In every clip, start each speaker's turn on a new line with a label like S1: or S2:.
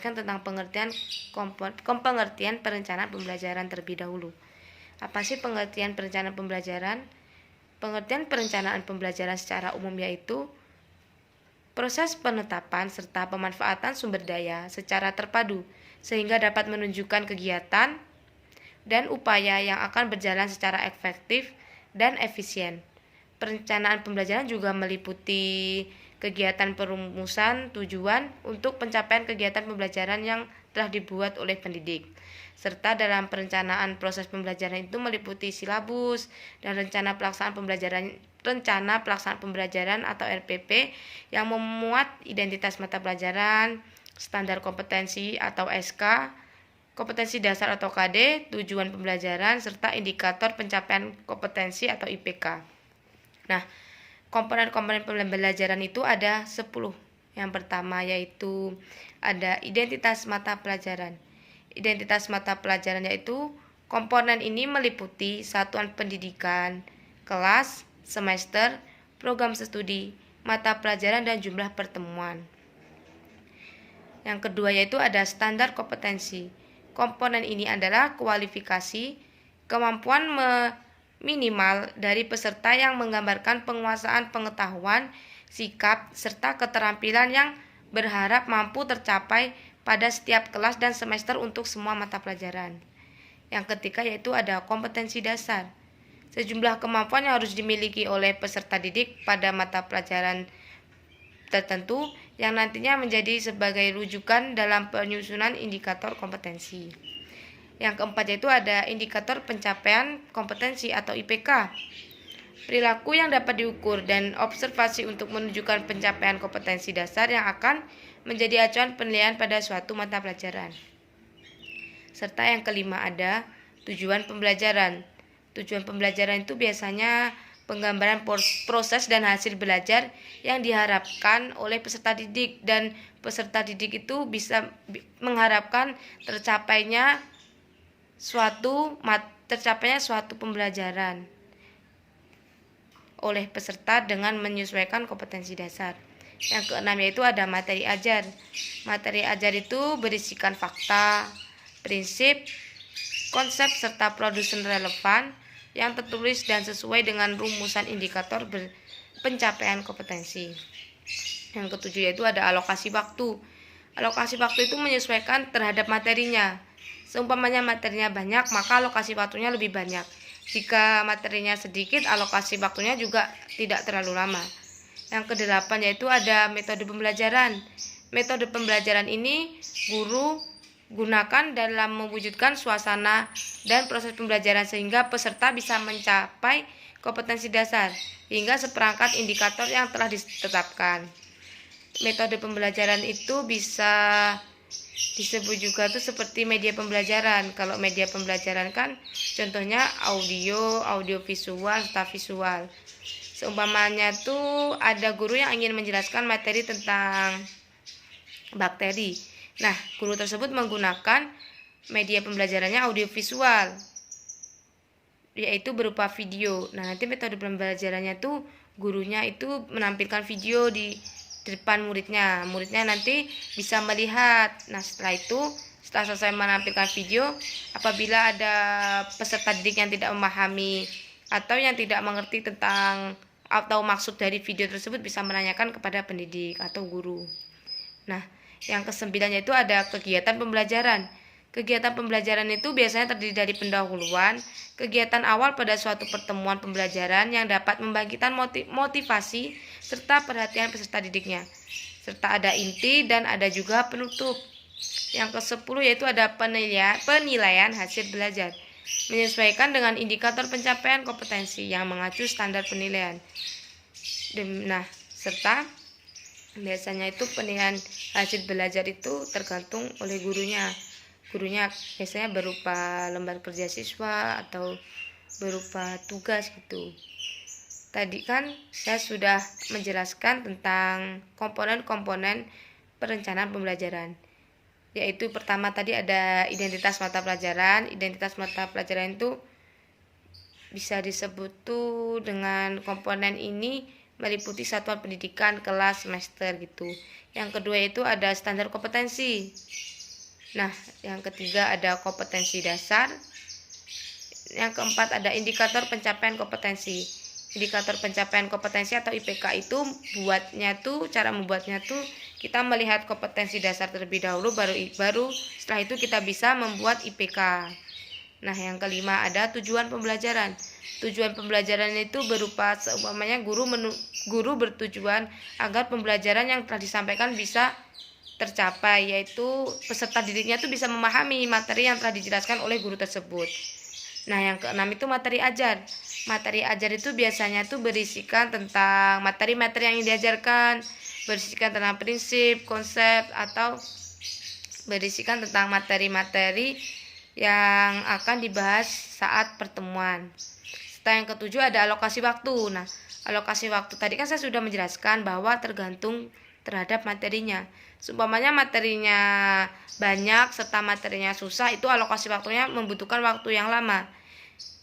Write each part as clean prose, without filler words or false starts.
S1: menjelaskan tentang pengertian perencanaan pembelajaran terlebih dahulu. Apa sih pengertian perencanaan pembelajaran? Pengertian perencanaan pembelajaran secara umum yaitu proses penetapan serta pemanfaatan sumber daya secara terpadu sehingga dapat menunjukkan kegiatan dan upaya yang akan berjalan secara efektif dan efisien. Perencanaan pembelajaran juga meliputi kegiatan perumusan tujuan untuk pencapaian kegiatan pembelajaran yang telah dibuat oleh pendidik. Serta dalam perencanaan proses pembelajaran itu meliputi silabus dan rencana pelaksanaan pembelajaran atau RPP yang memuat identitas mata pelajaran, standar kompetensi atau SK, kompetensi dasar atau KD, tujuan pembelajaran, serta indikator pencapaian kompetensi atau IPK. Nah, komponen-komponen pembelajaran itu ada 10. Yang pertama yaitu ada identitas mata pelajaran. Identitas mata pelajaran yaitu komponen ini meliputi satuan pendidikan, kelas, semester, program studi, mata pelajaran, dan jumlah pertemuan. Yang kedua yaitu ada standar kompetensi. Komponen ini adalah kualifikasi, kemampuan minimal dari peserta yang menggambarkan penguasaan pengetahuan, sikap, serta keterampilan yang berharap mampu tercapai pada setiap kelas dan semester untuk semua mata pelajaran. Yang ketiga yaitu ada kompetensi dasar. Sejumlah kemampuan yang harus dimiliki oleh peserta didik pada mata pelajaran tertentu yang nantinya menjadi sebagai rujukan dalam penyusunan indikator kompetensi. Yang keempat yaitu ada indikator pencapaian kompetensi atau IPK. Perilaku yang dapat diukur dan observasi untuk menunjukkan pencapaian kompetensi dasar yang akan menjadi acuan penilaian pada suatu mata pelajaran. Serta yang kelima ada tujuan pembelajaran. Tujuan pembelajaran itu biasanya penggambaran proses dan hasil belajar yang diharapkan oleh peserta didik, dan peserta didik itu bisa mengharapkan tercapainya suatu pembelajaran oleh peserta dengan menyesuaikan kompetensi dasar. Yang keenam yaitu ada materi ajar. Materi ajar itu berisikan fakta, prinsip, konsep, serta produsen relevan yang tertulis dan sesuai dengan rumusan indikator pencapaian kompetensi. Yang ketujuh yaitu ada alokasi waktu. Alokasi waktu itu menyesuaikan terhadap materinya. Seumpamanya materinya banyak, maka alokasi waktunya lebih banyak. Jika materinya sedikit, alokasi waktunya juga tidak terlalu lama. Yang kedelapan yaitu ada metode pembelajaran. Metode pembelajaran ini guru gunakan dalam mewujudkan suasana dan proses pembelajaran sehingga peserta bisa mencapai kompetensi dasar hingga seperangkat indikator yang telah ditetapkan. Metode pembelajaran itu bisa disebut juga tuh seperti media pembelajaran. Kalau media pembelajaran kan contohnya audio visual, serta visual. Seumpamanya tuh ada guru yang ingin menjelaskan materi tentang bakteri. Nah, guru tersebut menggunakan media pembelajarannya audiovisual, yaitu berupa video. Nah, nanti metode pembelajarannya tuh gurunya itu menampilkan video di depan muridnya. Muridnya nanti bisa melihat. Nah, setelah selesai menampilkan video, apabila ada peserta didik yang tidak memahami atau yang tidak mengerti tentang atau maksud dari video tersebut, bisa menanyakan kepada pendidik atau guru. Nah, yang kesembilan yaitu ada kegiatan pembelajaran. Kegiatan pembelajaran itu biasanya terdiri dari pendahuluan, kegiatan awal pada suatu pertemuan pembelajaran yang dapat membangkitkan motivasi serta perhatian peserta didiknya. Serta ada inti dan ada juga penutup. Yang ke-10 yaitu ada penilaian hasil belajar. Menyesuaikan dengan indikator pencapaian kompetensi yang mengacu standar penilaian. Nah, serta biasanya itu penilaian hasil belajar itu tergantung oleh gurunya. Gurunya biasanya berupa lembar kerja siswa atau berupa tugas gitu. Tadi kan saya sudah menjelaskan tentang komponen-komponen perencanaan pembelajaran. Yaitu pertama tadi ada identitas mata pelajaran. Identitas mata pelajaran itu bisa disebut tuh dengan komponen ini meliputi satuan pendidikan, kelas, semester gitu. Yang kedua itu ada standar kompetensi. Nah, yang ketiga ada kompetensi dasar. Yang keempat ada indikator pencapaian kompetensi. Indikator pencapaian kompetensi atau IPK itu cara membuatnya tuh kita melihat kompetensi dasar terlebih dahulu, baru setelah itu kita bisa membuat IPK. Nah, yang kelima ada tujuan pembelajaran. Tujuan pembelajaran itu berupa seumpamanya guru bertujuan agar pembelajaran yang telah disampaikan bisa tercapai, yaitu peserta didiknya itu bisa memahami materi yang telah dijelaskan oleh guru tersebut. Nah, yang keenam itu materi ajar. Materi ajar itu biasanya tuh berisikan tentang materi-materi yang diajarkan, berisikan tentang prinsip, konsep, atau berisikan tentang materi-materi yang akan dibahas saat pertemuan. Serta yang ketujuh ada alokasi waktu. Nah, alokasi waktu tadi kan saya sudah menjelaskan bahwa tergantung terhadap materinya. Seumpamanya materinya banyak serta materinya susah, itu alokasi waktunya membutuhkan waktu yang lama.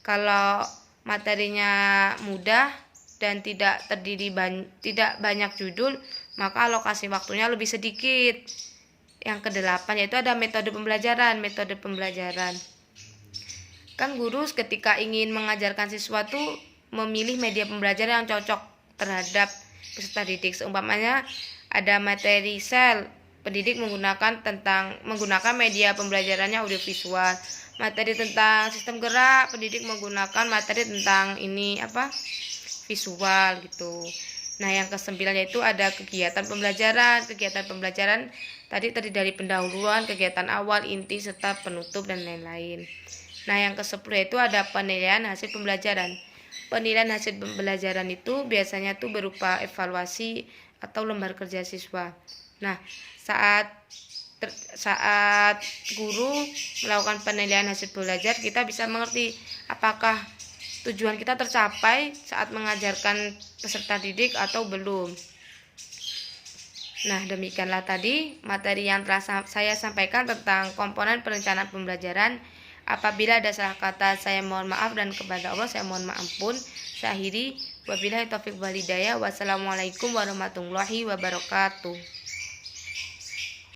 S1: Kalau materinya mudah dan tidak banyak judul, maka alokasi waktunya lebih sedikit. Yang kedelapan yaitu ada metode pembelajaran. Metode pembelajaran. Kan guru ketika ingin mengajarkan siswa tuh memilih media pembelajaran yang cocok terhadap peserta didik. Seumpamanya ada materi sel, pendidik menggunakan media pembelajarannya audiovisual. Materi tentang sistem gerak, pendidik menggunakan materi tentang visual gitu. Nah, yang kesembilan yaitu ada kegiatan pembelajaran. Kegiatan pembelajaran tadi dari pendahuluan, kegiatan awal, inti, serta penutup dan lain-lain. Nah, yang ke-10 yaitu ada penilaian hasil pembelajaran. Penilaian hasil pembelajaran itu biasanya tuh berupa evaluasi atau lembar kerja siswa. Nah, saat guru melakukan penilaian hasil belajar, kita bisa mengerti apakah tujuan kita tercapai saat mengajarkan peserta didik atau belum. Nah, demikianlah tadi materi yang telah saya sampaikan tentang komponen perencanaan pembelajaran. Apabila ada salah kata, saya mohon maaf, dan kepada Allah saya mohon ampun. Saya akhiri, wabillahi taufiq wal hidayah. Wassalamualaikum warahmatullahi wabarakatuh.